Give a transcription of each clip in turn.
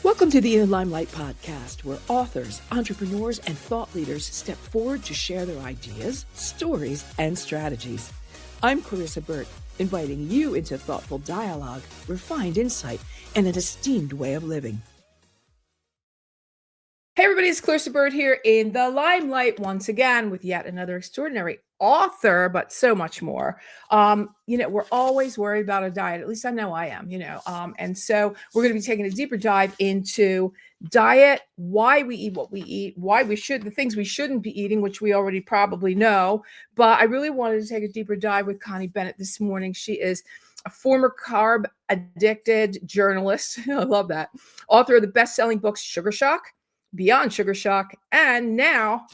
Welcome to the Limelight podcast, where authors, entrepreneurs, and thought leaders step forward to share their ideas, stories, and strategies. I'm Clarissa Burt, inviting you into thoughtful dialogue, refined insight, and an esteemed way of living. Hey everybody, it's Clarissa Burt here in the Limelight once again with yet another extraordinary author, but so much more. We're always worried about a diet. At least I know I am, and so we're going to be taking a deeper dive into diet, why we eat what we eat, the things we shouldn't be eating, which we already probably know. But I really wanted to take a deeper dive with Connie Bennett this morning. She is a former carb addicted journalist. I love that. Author of the best-selling books, Sugar Shock, Beyond Sugar Shock, and now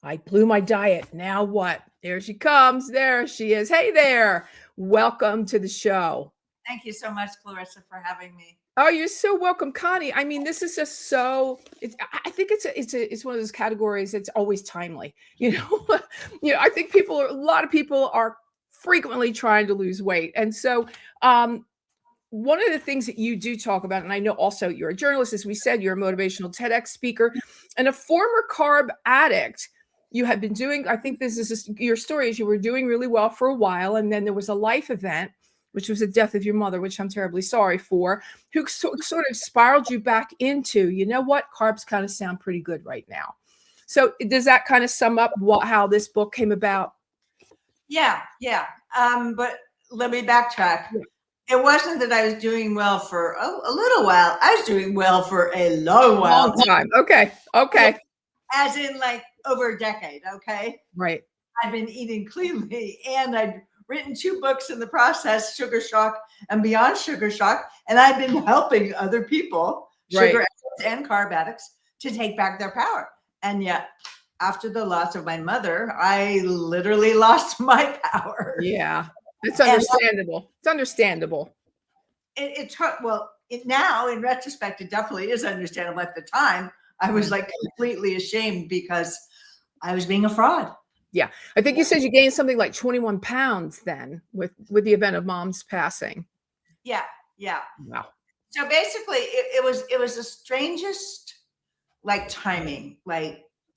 I blew my diet. Now what? There she comes. There she is. Hey there. Welcome to the show. Thank you so much, Clarissa, for having me. Oh, you're so welcome, Connie. I mean, this is just so. I think it's one of those categories. It's always timely. I think a lot of people are frequently trying to lose weight, and so one of the things that you do talk about, and I know also you're a journalist, as we said, you're a motivational TEDx speaker, and a former carb addict. You had been doing, I think this is your story, is you were doing really well for a while, and then there was a life event, which was the death of your mother, which I'm terribly sorry for, who sort of spiraled you back into, you know what, carbs kind of sound pretty good right now. So does that kind of sum up how this book came about? Yeah. But let me backtrack. Yeah. It wasn't that I was doing well for a little while. I was doing well for a long while. Long time. Okay. As in like over a decade. Okay. Right. I've been eating cleanly, and I've written 2 books in the process, Sugar Shock and Beyond Sugar Shock. And I've been helping other people, sugar addicts and carb addicts, to take back their power. And yet, after the loss of my mother, I literally lost my power. Yeah. It's understandable. It's understandable. It took, now in retrospect, it definitely is understandable. At the time, I was like completely ashamed because I was being a fraud. Yeah. I think you said you gained something like 21 pounds then with the event of Mom's passing. Yeah. Wow. So basically it was the strangest timing.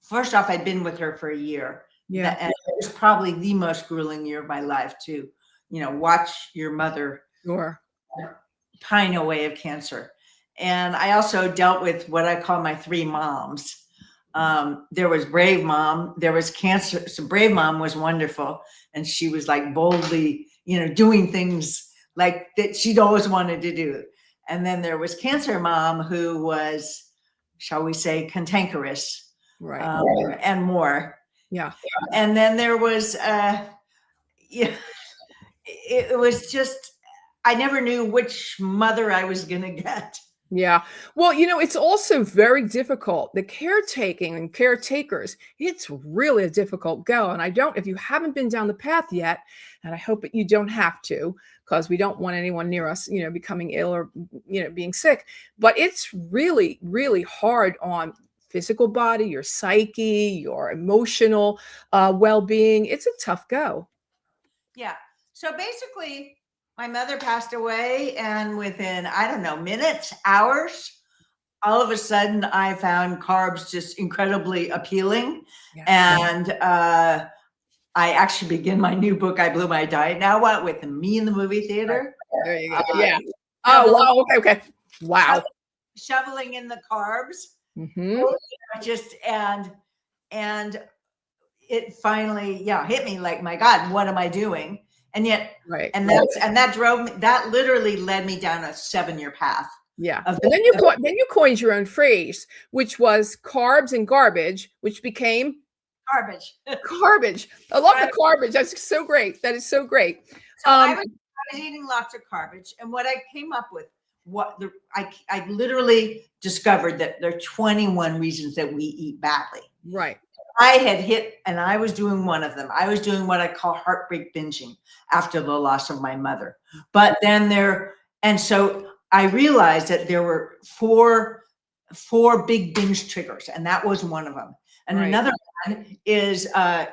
First off, I'd been with her for a year. Yeah. And it was probably the most grueling year of my life to, watch your mother pine away of cancer. And I also dealt with what I call my 3 moms. There was Brave Mom, there was cancer. So Brave Mom was wonderful. And she was boldly, doing things like that she'd always wanted to do. And then there was Cancer Mom, who was, shall we say, cantankerous, and more. Yeah. And then there was, it was just, I never knew which mother I was going to get. Yeah. Well, it's also very difficult. The caretaking and caretakers, it's really a difficult go. And if you haven't been down the path yet, and I hope that you don't have to, because we don't want anyone near us, becoming ill or, being sick, but it's really, really hard on physical body, your psyche, your emotional well-being. It's a tough go. Yeah. So basically, my mother passed away, and within, minutes, hours, all of a sudden I found carbs just incredibly appealing. Yeah. And I actually begin my new book, I Blew My Diet Now What, with me in the movie theater. There you go. Yeah. Oh, wow. Okay. Wow. Shoveling in the carbs. Mm-hmm. And it finally, hit me like, my God, what am I doing? And yet, that literally led me down a 7-year path. Yeah. And then you coined your own phrase, which was carbs and garbage, which became garbage. I love the garbage. That's so great. That is so great. So I was eating lots of garbage, and what I came up with, I literally discovered that there are 21 reasons that we eat badly. Right. I had hit, and I was doing one of them. I was doing what I call heartbreak binging after the loss of my mother. But then and so I realized that there were four big binge triggers, and that was one of them. And another one is,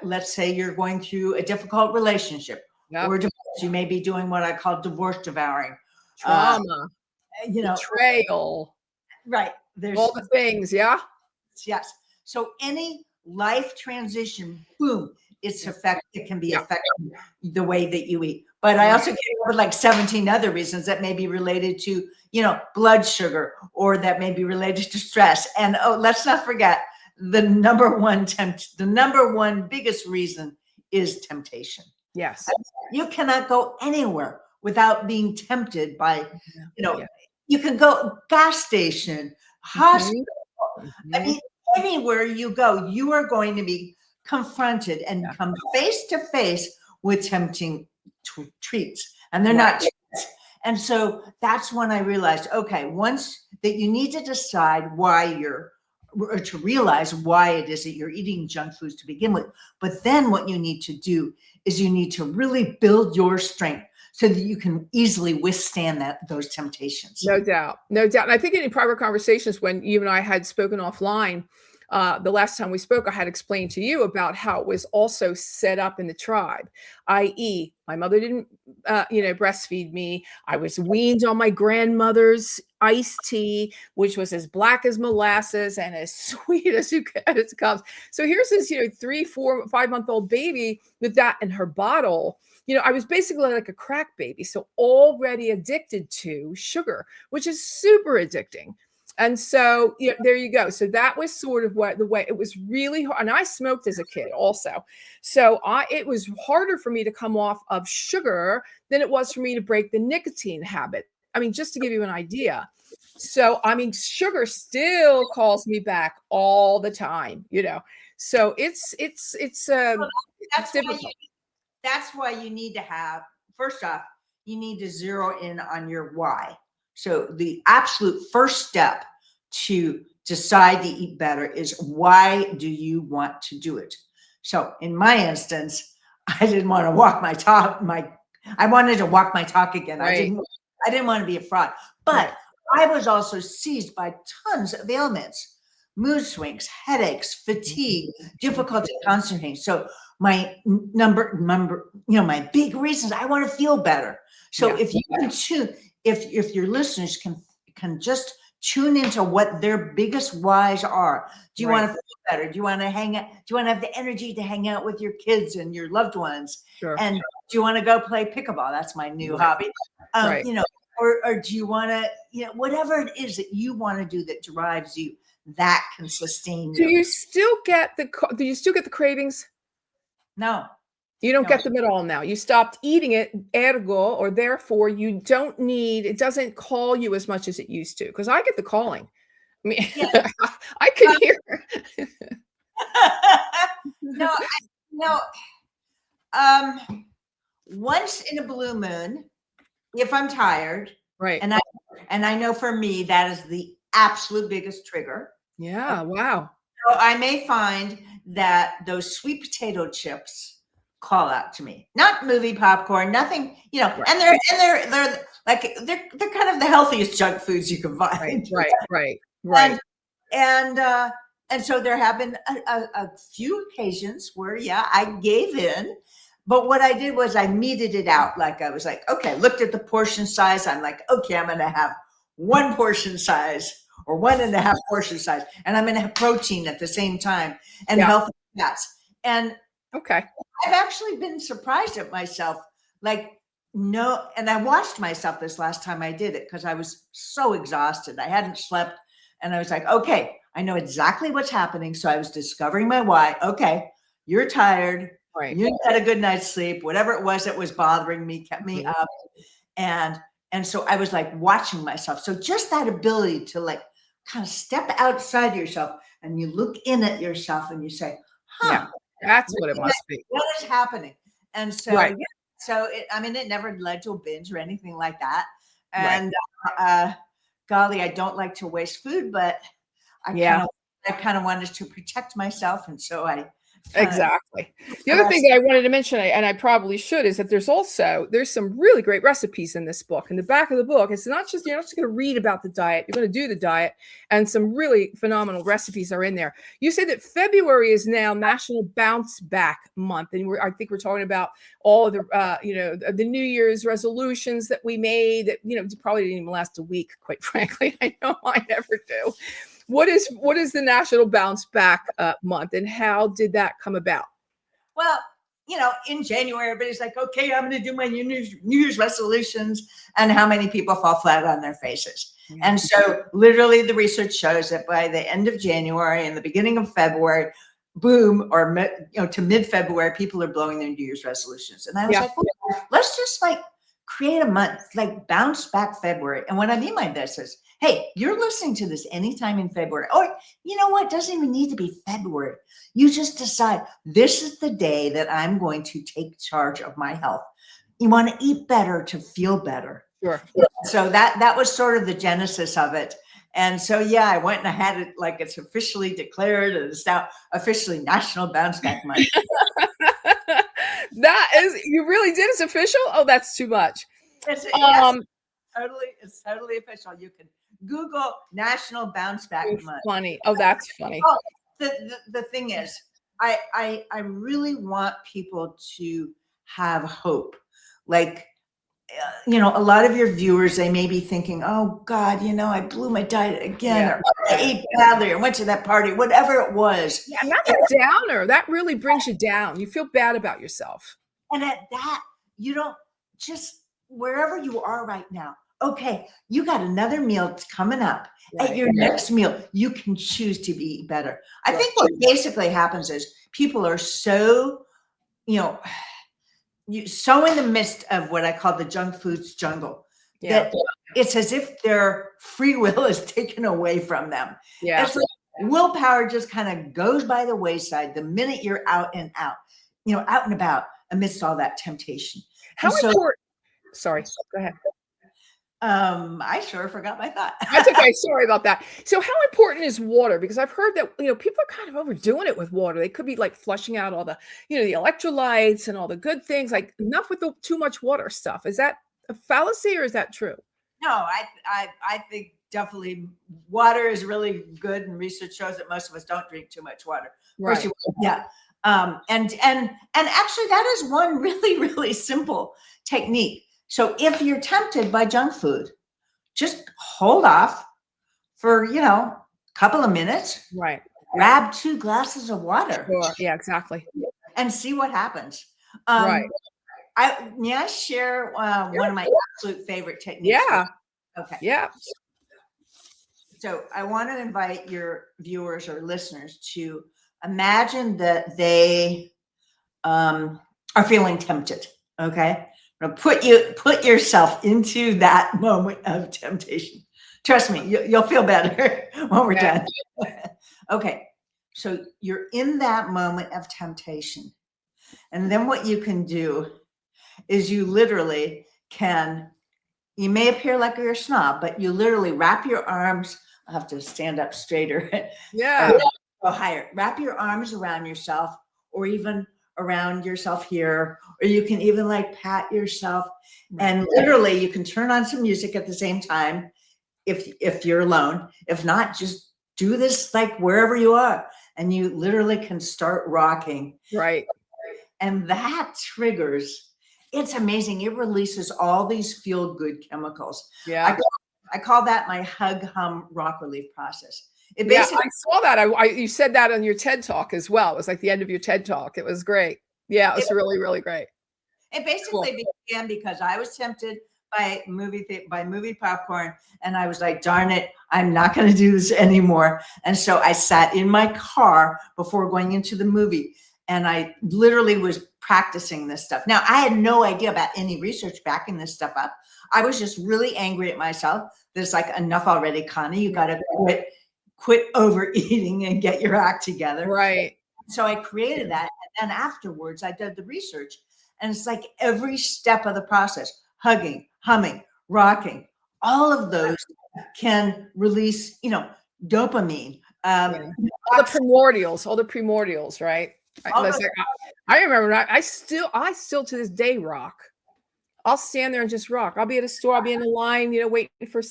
let's say you're going through a difficult relationship or divorce. You may be doing what I call divorce devouring. Trauma. Betrayal. right. There's all the things. Yeah. yes. So any life transition, boom, it can be affecting the way that you eat. But I also came up with like 17 other reasons that may be related to, blood sugar, or that may be related to stress. And let's not forget the number one biggest reason is temptation. Yes. You cannot go anywhere without being tempted by, you can go gas station, hospital. I mean, anywhere you go, you are going to be confronted and come face to face with tempting treats, and they're not treats. And so that's when I realized, okay, once that you need to decide or to realize why it is that you're eating junk foods to begin with. But then what you need to do is you need to really build your strength so that you can easily withstand those temptations. No doubt. No doubt. And I think in prior conversations, when you and I had spoken offline, the last time we spoke, I had explained to you about how it was also set up in the tribe, i.e., my mother didn't, breastfeed me. I was weaned on my grandmother's iced tea, which was as black as molasses and as sweet as it comes. So here's this, 3, 4, 5-month-old baby with that in her bottle. I was basically like a crack baby, so already addicted to sugar, which is super addicting. And so there you go. So that was sort of the way it was really hard. And I smoked as a kid also. So it was harder for me to come off of sugar than it was for me to break the nicotine habit. I mean, just to give you an idea. So, I mean, sugar still calls me back all the time, So it's difficult. That's why you need to have, first off, you need to zero in on your why. So the absolute first step to decide to eat better is, why do you want to do it? So in my instance, I didn't want to walk my talk. I wanted to walk my talk again. Right. I didn't want to be a fraud, but I was also seized by tons of ailments, mood swings, headaches, fatigue, difficulty concentrating. So my my big reasons, I want to feel better. So if you can if your listeners can just tune into what their biggest whys are. Do you want to feel better? Do you want to hang out? Do you want to have the energy to hang out with your kids and your loved ones? Sure. And do you want to go play pickleball? That's my new hobby. Or do you want to, whatever it is that you want to do that drives you, that can sustain you. Do you still get the cravings? No. You don't get them at all now. You stopped eating it, ergo, or therefore you don't need, it doesn't call you as much as it used to. Because I get the calling. I mean, I can hear. Once in a blue moon, if I'm tired, right, and I know for me that is the absolute biggest trigger. Yeah, wow. So I may find that those sweet potato chips call out to me, not movie popcorn, nothing, and they're like they're kind of the healthiest junk foods you can find. Right. And so there have been a few occasions where I gave in, but what I did was I meted it out. Like I was like, okay, looked at the portion size. I'm like, okay, I'm going to have 1 portion size or 1.5 portion size, and I'm going to have protein at the same time and healthy fats. And okay, I've actually been surprised at myself. And I watched myself this last time I did it because I was so exhausted. I hadn't slept, and I was like, okay, I know exactly what's happening. So I was discovering my why. Okay, you're tired. Right. You had a good night's sleep. Whatever it was that was bothering me kept me up. And so I was like watching myself. So just that ability to kind of step outside yourself and you look in at yourself and you say, that's what it must be. What is happening? And so, it never led to a binge or anything like that. And golly, I don't like to waste food, but I kind of wanted to protect myself, and so I Exactly. The other thing that I wanted to mention, and I probably should, is that there's some really great recipes in this book. In the back of the book, it's not just, you're not just going to read about the diet, you're going to do the diet, and some really phenomenal recipes are in there. You say that February is now National Bounce Back Month, and I think we're talking about all of the the New Year's resolutions that we made that probably didn't even last a week, quite frankly. I know I never do. What is the National Bounce Back Month, and how did that come about? Well, in January, everybody's like, okay, I'm going to do my New Year's resolutions, and how many people fall flat on their faces. Mm-hmm. And so literally the research shows that by the end of January and the beginning of February, boom, or to mid-February, people are blowing their New Year's resolutions. And I was like, well, let's just create a month, Bounce Back February. And what I mean by this is, hey, you're listening to this anytime in February. Or you know what? It doesn't even need to be February. You just decide, this is the day that I'm going to take charge of my health. You want to eat better to feel better. Sure. So that was sort of the genesis of it. And so, I went and I had it it's officially declared, and it's now officially National Bounce Back Month. You really did? It's official? Oh, that's too much. It's totally official. You can Google National Bounce Back Month. Funny. Oh, that's funny. Oh, the thing is, I really want people to have hope. A lot of your viewers, they may be thinking, oh God, I blew my diet again, or I ate badly, or went to that party, whatever it was. Yeah, and that's a downer. That really brings you down. You feel bad about yourself. And at that, you don't just, wherever you are right now, okay, you got another meal coming up. Right. At your next meal, you can choose to be better. I think what basically happens is people are so, so in the midst of what I call the junk foods jungle, that it's as if their free will is taken away from them. Yeah. It's willpower just kind of goes by the wayside the minute you're out and about amidst all that temptation. How important? Sorry, go ahead. I sure forgot my thought. That's okay. Sorry about that. So how important is water? Because I've heard that, people are kind of overdoing it with water. They could be flushing out all the, the electrolytes and all the good things, enough with the too much water stuff. Is that a fallacy, or is that true? No, I think definitely water is really good, and research shows that most of us don't drink too much water. Right. And actually that is one really, really simple technique. So if you're tempted by junk food, just hold off for, a couple of minutes. Right. Grab 2 glasses of water. Sure. Yeah, exactly. And see what happens. Right. May I share one of my absolute favorite techniques? Yeah. Okay. Yeah. So I want to invite your viewers or listeners to imagine that they are feeling tempted. Okay. Put yourself into that moment of temptation. Trust me, you'll feel better when we're done. Okay, so you're in that moment of temptation, and then what you can do is you literally can. You may appear like you're a snob, but you literally wrap your arms. I'll have to stand up straighter. Yeah. Go higher. Wrap your arms around yourself, or even around yourself here, or you can even pat yourself, and literally you can turn on some music at the same time if you're alone. If not, just do this wherever you are, and you literally can start rocking. Right. And that triggers, it's amazing. It releases all these feel good chemicals. Yeah. I call that my hug, hum, rock relief process. I saw that. You said that on your TED Talk as well. It was the end of your TED Talk. It was great. Yeah, it was really, really great. It basically began because I was tempted by movie popcorn, and I was like, darn it, I'm not going to do this anymore. And so I sat in my car before going into the movie, and I literally was practicing this stuff. Now, I had no idea about any research backing this stuff up. I was just really angry at myself. There's enough already, Connie. You got to quit overeating and get your act together. Right. So I created that. And then afterwards, I did the research. And it's every step of the process, hugging, humming, rocking, all of those can release, dopamine. All the primordials, right? Listen, I remember I still to this day rock. I'll stand there and just rock. I'll be at a store, I'll be in a line, waiting for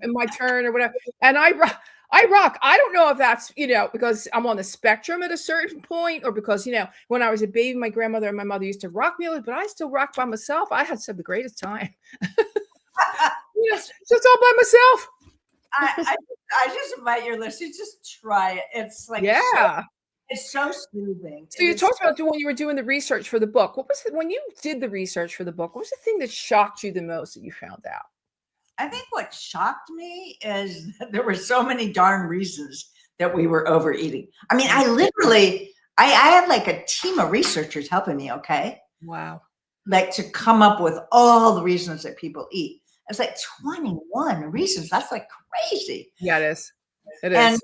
my turn or whatever. And I rock. I don't know if that's, because I'm on the spectrum at a certain point, or because, when I was a baby, my grandmother and my mother used to rock me, but I still rock by myself. I had the greatest time. Just all by myself. I just invite your listeners, just try it. It's like, it's so soothing. So you talked about when you were doing the research for the book. What was it when you did the research for the book? What was the thing that shocked you the most that you found out? I think what shocked me is that there were so many darn reasons that we were overeating. I mean, I have like a team of researchers helping me. Okay. Wow. Like to come up with all the reasons that people eat. It's like 21 reasons. That's like crazy. Yeah, it is. It is.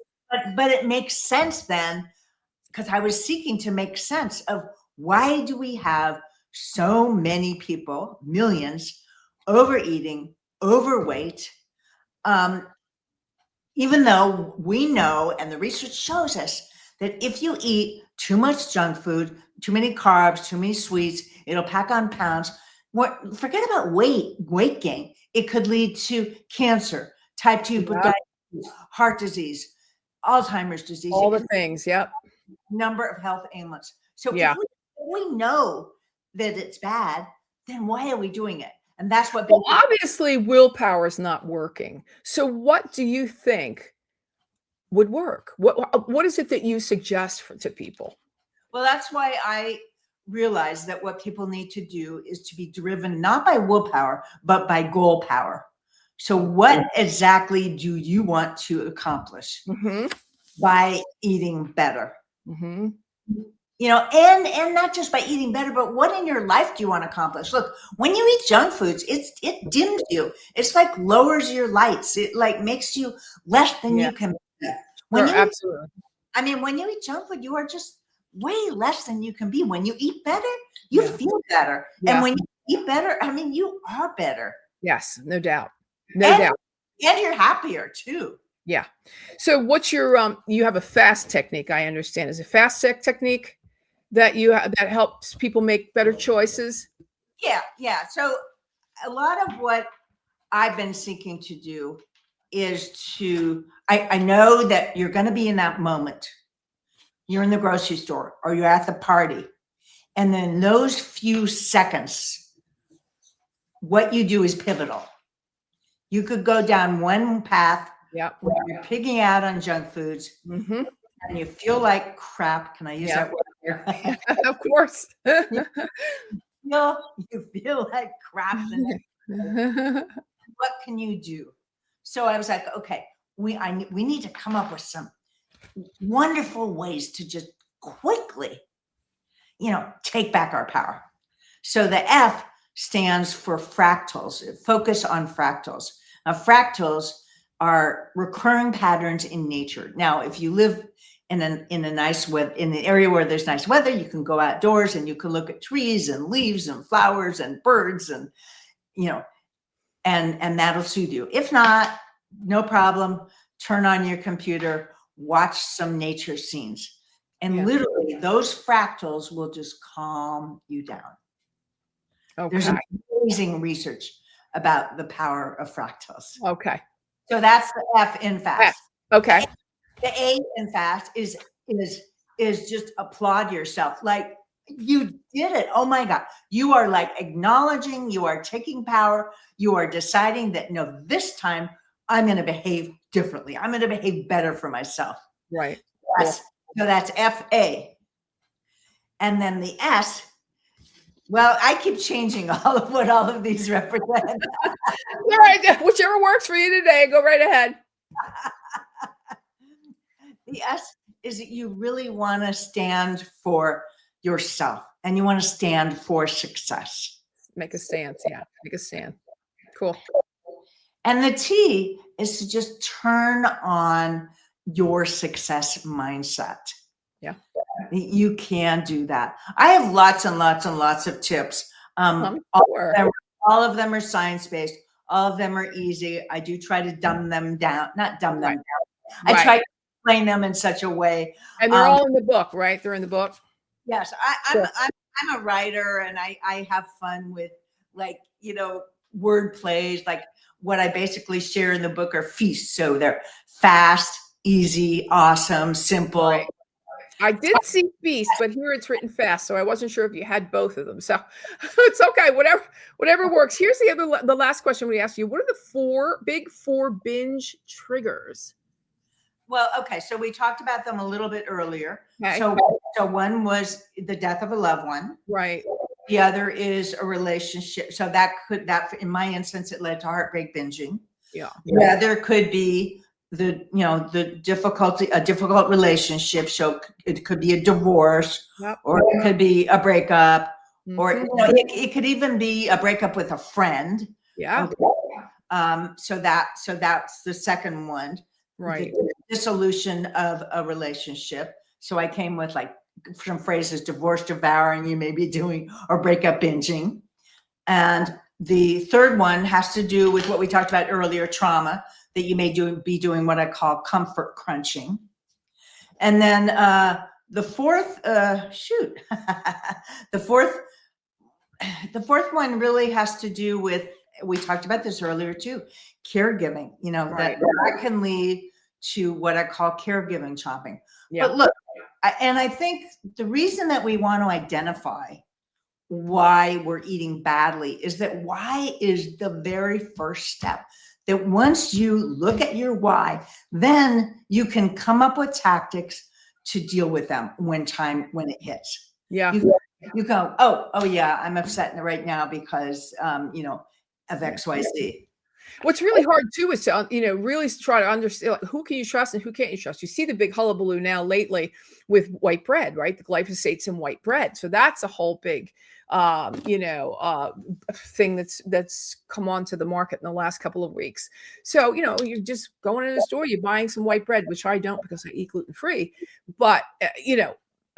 But it makes sense then, because I was seeking to make sense of why do we have so many people, millions, overeating, overweight, even though we know, and the research shows us, that if you eat too much junk food, too many carbs, too many sweets, it'll pack on pounds. Forget about weight gain. It could lead to cancer, type 2 diabetes, heart disease, Alzheimer's disease. All the things, yep. Number of health ailments. So if we know that it's bad, then why are we doing it? And that's what. Well, obviously, willpower is not working. So, what do you think would work? What is it that you suggest to people? Well, that's why I realized that what people need to do is to be driven not by willpower, but by goal power. So, what exactly do you want to accomplish by eating better? And not just by eating better, but what in your life do you want to accomplish? Look, when you eat junk foods, it dims you. It's like lowers your lights. It like makes you less than you can be. Absolutely. When you eat junk food, you are just way less than you can be. When you eat better, you feel better. Yeah. And when you eat better, you are better. Yes, no doubt. No doubt. And you're happier too. Yeah. So what's your, you have a fast technique, I understand. Is it fast technique that that helps people make better choices? Yeah. So a lot of what I've been seeking to do is I know that you're going to be in that moment. You're in the grocery store or you're at the party. And then those few seconds, what you do is pivotal. You could go down one path. Yeah, where you're pigging out on junk foods, and you feel like crap. Can I use that word here? Of course. you feel like crap. What can you do? So I was like, okay, we need to come up with some wonderful ways to just quickly, take back our power. So the F stands for fractals. Focus on fractals. Now, fractals are recurring patterns in nature. Now, if you live in a nice weather, in the area where there's nice weather, you can go outdoors and you can look at trees and leaves and flowers and birds and and that'll soothe you. If not, no problem. Turn on your computer, watch some nature scenes, and literally those fractals will just calm you down. Okay. There's amazing research about the power of fractals. Okay. So that's the F in fast. Okay. The A in fast is just applaud yourself. Like you did it. Oh my God. You are like acknowledging, you are taking power. You are deciding that no, this time I'm going to behave differently. I'm going to behave better for myself. Right. So that's FA. And then the S, well, I keep changing all of what all of these represent. All right, whichever works for you today, go right ahead. The S is that you really want to stand for yourself and you want to stand for success. Make a stance, make a stand. Cool. And the T is to just turn on your success mindset. Yeah. You can do that. I have lots and lots and lots of tips. All of them are science-based. All of them are easy. I do try to dumb them down, not dumb them down. I try to explain them in such a way. And they're all in the book, right? They're in the book. Yes, I'm a writer, and I have fun with, like, word plays. Like, what I basically share in the book are feasts. So they're fast, easy, awesome, simple. Right. I did see feast, but here it's written fast, so I wasn't sure if you had both of them. So it's okay, whatever works. Here's the last question we asked you. What are the big four binge triggers? Well, okay, so we talked about them a little bit earlier. Okay. So one was the death of a loved one. Right. The other is a relationship. So that in my instance, it led to heartbreak binging. Yeah. The other could be a difficult relationship. So it could be a divorce, or it could be a breakup, or it could even be a breakup with a friend. Yeah. Okay. So that's the second one. Right. The dissolution of a relationship. So I came with like some phrases: divorce devouring, you may be doing, or breakup binging. And the third one has to do with what we talked about earlier, trauma, that you may be doing what I call comfort crunching. And then the fourth, the fourth one really has to do with, we talked about this earlier too, caregiving, Right. that can lead to what I call caregiving shopping. Yeah. But look, I think the reason that we want to identify why we're eating badly is that why is the very first step. That once you look at your why, then you can come up with tactics to deal with them when it hits. Yeah. You go, oh yeah, I'm upset right now because of XYZ. What's really hard too is to, really try to understand, like, who can you trust and who can't you trust? You see the big hullabaloo now lately with white bread, right? The glyphosate's in white bread. So that's a whole big, thing that's come onto the market in the last couple of weeks. So, you're just going in the store, you're buying some white bread, which I don't because I eat gluten-free, but,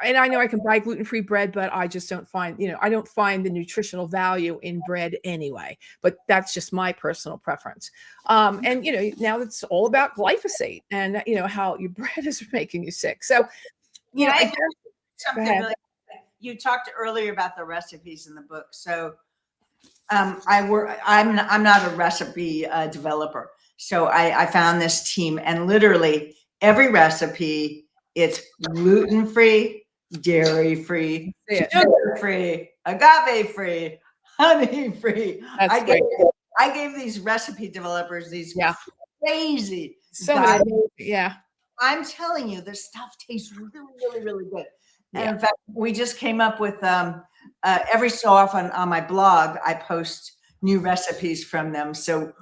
and I know I can buy gluten-free bread, but I just don't find, I don't find the nutritional value in bread anyway, but that's just my personal preference. And, now it's all about glyphosate and, how your bread is making you sick. So, I guess something really, you talked earlier about the recipes in the book. So I'm not a recipe developer. So I found this team, and literally every recipe, it's gluten-free, dairy-free, sugar-free, agave-free, honey-free. I gave these recipe developers these crazy. So many, yeah. I'm telling you, this stuff tastes really, really, really good. And in fact, we just came up with every so often on my blog, I post new recipes from them. So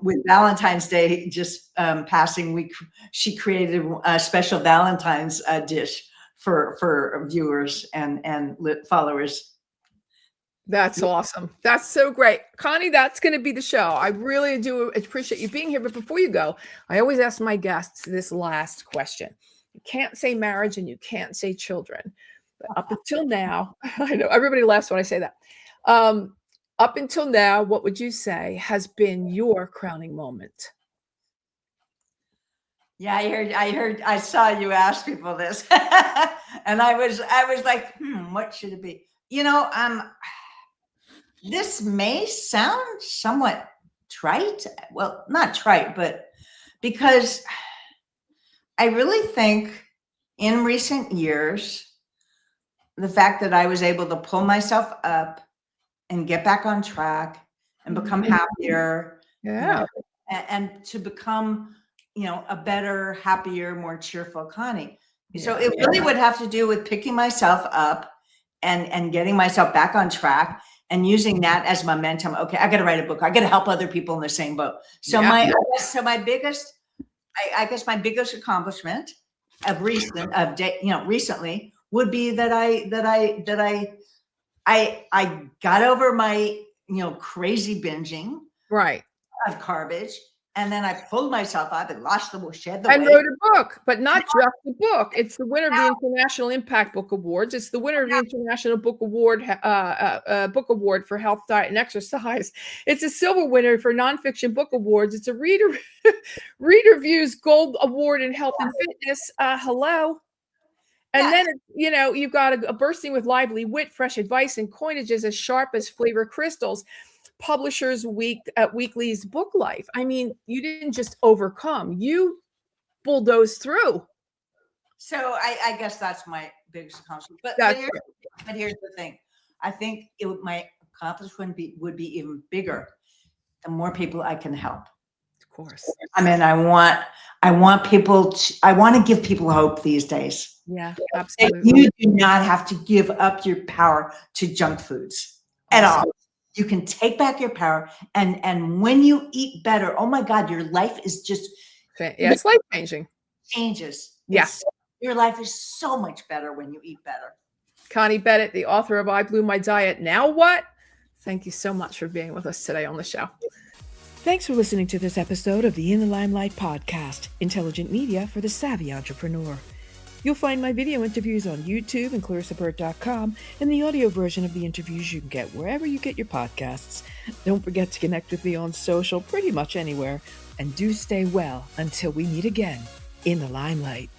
with Valentine's Day just passing, she created a special Valentine's dish for viewers and followers. That's awesome. That's so great. Connie, that's going to be the show. I really do appreciate you being here. But before you go, I always ask my guests this last question. You can't say marriage and you can't say children. But up until now, I know everybody laughs when I say that. Up until now, what would you say has been your crowning moment? Yeah, I saw you ask people this. And I was like, what should it be? This may sound somewhat trite. Well, not trite, but because I really think in recent years, the fact that I was able to pull myself up and get back on track and become happier, and to become, a better, happier, more cheerful Connie. So it really would have to do with picking myself up and getting myself back on track and using that as momentum. Okay, I got to write a book. I got to help other people in the same boat. So my biggest accomplishment of recently would be that I got over my, crazy binging of garbage. And then I pulled myself up and lost the weight. And wrote a book, but not just the book. It's the winner of the International Impact Book Awards. It's the winner of the International Book Award for Health, Diet, and Exercise. It's a silver winner for Nonfiction Book Awards. It's a Reader Views Gold Award in Health and Fitness. Hello. And then, you've got a bursting with lively wit, fresh advice, and coinages as sharp as flavor crystals. Publishers Weekly's book life. I mean, you didn't just overcome, you bulldozed through. So I guess that's my biggest accomplishment. But here's the thing. I think my accomplishment would be even bigger the more people I can help. Of course. I mean, I want to give people hope these days. Yeah, absolutely. You do not have to give up your power to junk foods at all. You can take back your power, and when you eat better, oh my God, your life is just it's life changing. Changes. Yes. Your life is so much better when you eat better. Connie Bennett, the author of I Blew My Diet. Now what? Thank you so much for being with us today on the show. Thanks for listening to this episode of the In the Limelight podcast, intelligent media for the savvy entrepreneur. You'll find my video interviews on YouTube and clarissaburt.com, and the audio version of the interviews you can get wherever you get your podcasts. Don't forget to connect with me on social, pretty much anywhere, and do stay well until we meet again in the Limelight.